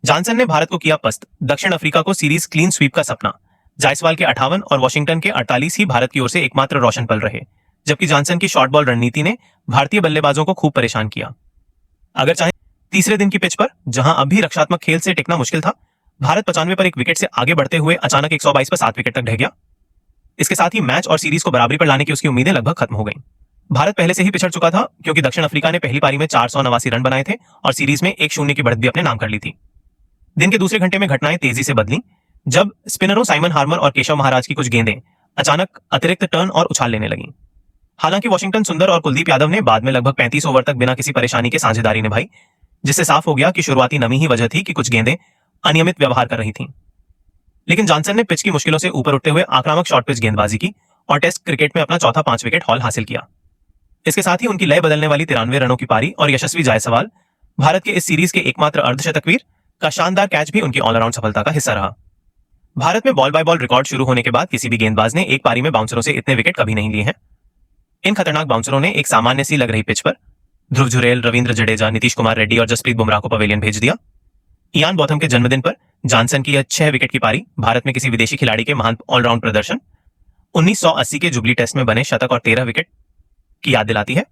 Johnson ने भारत को किया पस्त, दक्षिण अफ्रीका को सीरीज क्लीन स्वीप का सपना। जायसवाल के 58 और वॉशिंगटन के 48 ही भारत की ओर से एकमात्र रोशन पल रहे, जबकि जॉनसन की शॉर्ट बॉल रणनीति ने भारतीय बल्लेबाजों को खूब परेशान किया। अगर चाहे तीसरे दिन की पिच पर, जहां अब भी रक्षात्मक खेल से टिकना मुश्किल था, भारत 95 पर एक विकेट से आगे बढ़ते हुए अचानक 122 पर 7 विकेट तक ढह गया। इसके साथ ही मैच और सीरीज को बराबरी पर लाने की उसकी उम्मीदें लगभग खत्म हो गईं। भारत पहले से ही पिछड़ चुका था, क्योंकि दक्षिण अफ्रीका ने पहली पारी में 489 रन बनाए थे और सीरीज में 1-0 की बढ़त भी अपने नाम कर ली थी। दिन के दूसरे घंटे में घटनाएं तेजी से बदली, जब स्पिनरों साइमन हार्मर और केशव महाराज की कुछ गेंदें अचानक अतिरिक्त टर्न और उछाल लेने लगी। हालांकि वॉशिंगटन सुंदर और कुलदीप यादव ने बाद में लगभग 35 ओवर तक बिना किसी परेशानी के साझेदारी निभाई, जिससे साफ हो गया कि शुरुआती नमी ही वजह थी कि कुछ गेंदें अनियमित व्यवहार कर रही थीं। लेकिन जॉनसन ने पिच की मुश्किलों से ऊपर उठते हुए आक्रामक शॉर्ट पिच गेंदबाजी की और टेस्ट क्रिकेट में अपना चौथा 5 विकेट हॉल हासिल किया। इसके साथ ही उनकी लय बदलने वाली 93 रनों की पारी और यशस्वी जायसवाल, भारत के इस सीरीज के एकमात्र अर्धशतकवीर, का शानदार कैच भी उनकी ऑलराउंड सफलता का हिस्सा रहा। भारत में बॉल बाय बॉल रिकॉर्ड शुरू होने के बाद किसी भी गेंदबाज ने एक पारी में बाउंसरों से इतने विकेट कभी नहीं लिए हैं। इन खतरनाक बाउंसरों ने एक सामान्य सी लग रही पिच पर ध्रुव जुरेल, रविंद्र जडेजा, नीतीश कुमार रेड्डी और जसप्रीत बुमराह को पवेलियन भेज दिया। इयान बॉथम के जन्मदिन पर जॉनसन की यह 6 विकेट की पारी भारत में किसी विदेशी खिलाड़ी के महान ऑलराउंड प्रदर्शन, 1980 के जुबली टेस्ट में बने शतक और 13 विकेट की याद दिलाती है।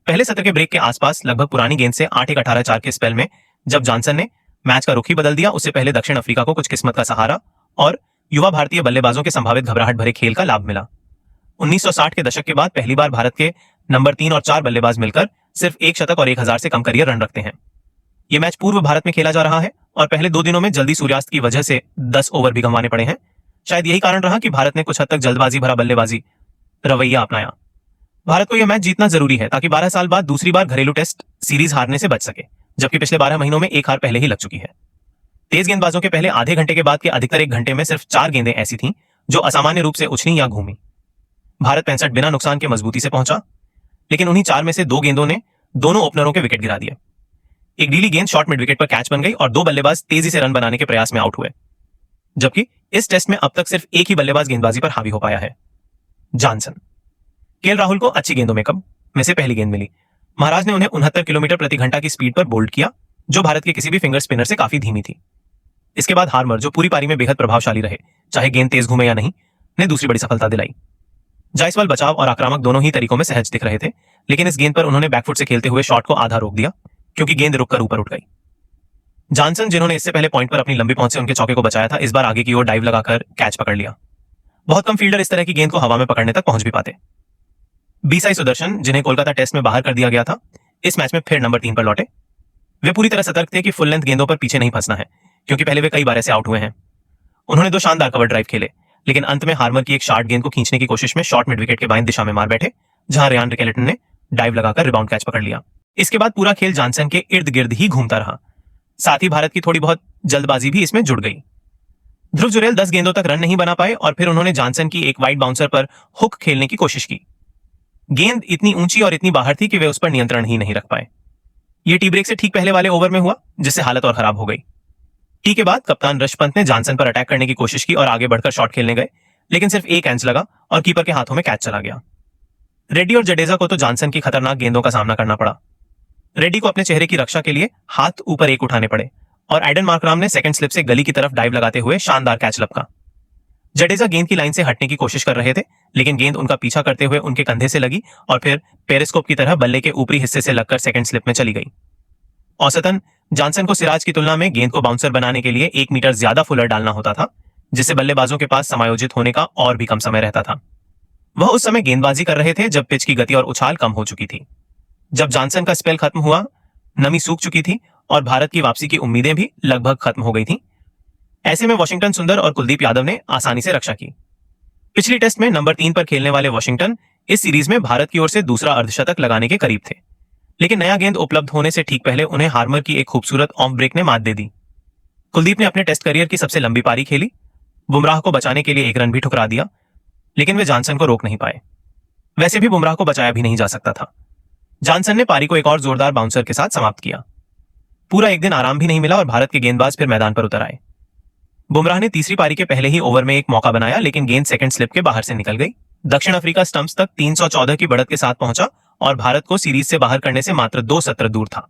पहले सत्र के ब्रेक के आसपास लगभग पुरानी गेंद से 8-1-18-4 के स्पेल में जब जॉनसन ने मैच का रुख ही बदल दिया, उससे पहले दक्षिण अफ्रीका को कुछ किस्मत का सहारा और युवा भारतीय बल्लेबाजों के संभावित घबराहट भरे खेल का लाभ मिला। 1960 के दशक के बाद पहली बार भारत के नंबर 3 और 4 बल्लेबाज मिलकर सिर्फ 1 शतक और 1000 से कम करियर रन रखते हैं। यह मैच पूर्व भारत में खेला जा रहा है और पहले 2 दिनों में जल्दी सूर्यास्त की वजह से 10 ओवर भी गंवाने पड़े हैं। शायद यही कारण रहा कि भारत ने कुछ हद तक जल्दबाजी भरा बल्लेबाजी रवैया अपनाया। भारत को यह मैच जीतना जरूरी है ताकि 12 साल बाद दूसरी बार घरेलू टेस्ट सीरीज हारने से बच सके, जबकि पिछले 12 महीनों में एक हार पहले ही लग चुकी है। तेज गेंदबाजों के पहले आधे घंटे के बाद के अधिकतर 1 घंटे में सिर्फ 4 गेंदें ऐसी थीं जो असामान्य रूप से उछली या घूमी। भारत 65 बिना नुकसान के मजबूती से पहुंचा, लेकिन उन्हीं 4 में से 2 गेंदों ने दोनों ओपनरों के विकेट गिरा दिए। एक ढीली गेंद शॉर्ट मिड विकेट पर कैच बन गई और 2 बल्लेबाज तेजी से रन बनाने के प्रयास में आउट हुए, जबकि इस टेस्ट में अब तक सिर्फ एक ही बल्लेबाज गेंदबाजी पर हावी हो पाया है, जॉनसन। केएल राहुल को अच्छी गेंदों में से पहली गेंद मिली। महाराज ने उन्हें 69 किलोमीटर प्रति घंटा की स्पीड पर बोल्ड किया, जो भारत के किसी भी फिंगर स्पिनर से काफी धीमी थी। इसके बाद हार्मर, जो पूरी पारी में बेहद प्रभावशाली रहे, चाहे गेंद तेज घूमे या नहीं, ने दूसरी बड़ी सफलता दिलाई। जायसवाल बचाव और आक्रामक दोनों ही तरीकों में सहज दिख रहे थे, लेकिन इस गेंद पर उन्होंने बैकफुट से खेलते हुए शॉट को आधा रोक दिया, क्योंकि गेंद रुककर ऊपर उठ गई। जॉनसन, जिन्होंने इससे पहले पॉइंट पर अपनी लंबी पहुंच से उनके चौके को बचाया था, इस बार आगे की ओर डाइव लगाकर कैच पकड़ लिया। बहुत कम फील्डर इस तरह की गेंद को हवा में पकड़ने तक पहुंच भी पाते। बीसाई सुदर्शन, जिन्हें कोलकाता टेस्ट में बाहर कर दिया गया था, इस मैच में फिर नंबर 3 पर लौटे। वे पूरी तरह सतर्क थे कि फुल लेंथ गेंदों पर पीछे नहीं फंसना है, क्योंकि पहले वे कई बार ऐसे आउट हुए हैं। उन्होंने 2 शानदार कवर ड्राइव खेले, लेकिन अंत में हार्मर की एक शार्ट गेंद को खींचने की कोशिश में शॉर्ट मिड विकेट के बाएं दिशा में मार बैठे, जहां रेयान रिकेल्टन ने डाइव लगाकर रिबाउंड कैच पकड़ लिया। इसके बाद पूरा खेल जॉनसन के इर्द गिर्द ही घूमता रहा। साथ ही भारत की थोड़ी बहुत जल्दबाजी भी इसमें जुड़ गई। ध्रुव जुरेल 10 गेंदों तक रन नहीं बना पाए और फिर उन्होंने जॉनसन की एक वाइड बाउंसर पर हुक खेलने की कोशिश की। गेंद इतनी ऊंची और इतनी बाहर थी कि वे उस पर नियंत्रण ही नहीं रख पाए। यह टी ब्रेक से ठीक पहले वाले ओवर में हुआ, जिससे हालत और खराब हो गई। टी के बाद कप्तान ऋषभ पंत ने जॉनसन पर अटैक करने की कोशिश की और आगे बढ़कर शॉट खेलने गए, लेकिन सिर्फ एक एंच लगा और कीपर के हाथों में कैच चला गया। रेड्डी और जडेजा को तो जॉनसन की खतरनाक गेंदों का सामना करना पड़ा। रेड्डी को अपने चेहरे की रक्षा के लिए हाथ ऊपर एक उठाने पड़े और एडन मार्कराम ने सेकंड स्लिप से गली की तरफ डाइव लगाते हुए शानदार कैच लपका। जडेजा गेंद की लाइन से हटने की कोशिश कर रहे थे, लेकिन गेंद उनका पीछा करते हुए उनके कंधे से लगी और फिर पेरिस्कोप की तरह बल्ले के ऊपरी हिस्से से लगकर सेकंड स्लिप में चली गई। औसतन जॉनसन को सिराज की तुलना में गेंद को बाउंसर बनाने के लिए 1 मीटर ज्यादा फुलर डालना होता था, जिससे बल्लेबाजों के पास समायोजित होने का और भी कम समय रहता था। वह उस समय गेंदबाजी कर रहे थे जब पिच की गति और उछाल कम हो चुकी थी। जब जॉनसन का स्पेल खत्म हुआ, नमी सूख चुकी थी और भारत की वापसी की उम्मीदें भी लगभग खत्म हो गई थीं। ऐसे में वॉशिंगटन सुंदर और कुलदीप यादव ने आसानी से रक्षा की। पिछली टेस्ट में नंबर 3 पर खेलने वाले वॉशिंगटन इस सीरीज में भारत की ओर से दूसरा अर्धशतक लगाने के करीब थे, लेकिन नया गेंद उपलब्ध होने से ठीक पहले उन्हें हार्मर की एक खूबसूरत ऑफ ब्रेक ने मात दे दी। कुलदीप ने अपने टेस्ट करियर की सबसे लंबी पारी खेली, बुमराह को बचाने के लिए 1 रन भी ठुकरा दिया, लेकिन वे जॉनसन को रोक नहीं पाए। वैसे भी बुमराह को बचाया भी नहीं जा सकता था। जॉनसन ने पारी को एक और जोरदार बाउंसर के साथ समाप्त किया। पूरा एक दिन आराम भी नहीं मिला और भारत के गेंदबाज फिर मैदान पर उतर आए। बुमराह ने तीसरी पारी के पहले ही ओवर में एक मौका बनाया, लेकिन गेंद सेकंड स्लिप के बाहर से निकल गई। दक्षिण अफ्रीका स्टंप्स तक 314 की बढ़त के साथ पहुंचा और भारत को सीरीज से बाहर करने से मात्र 2 सत्र दूर था।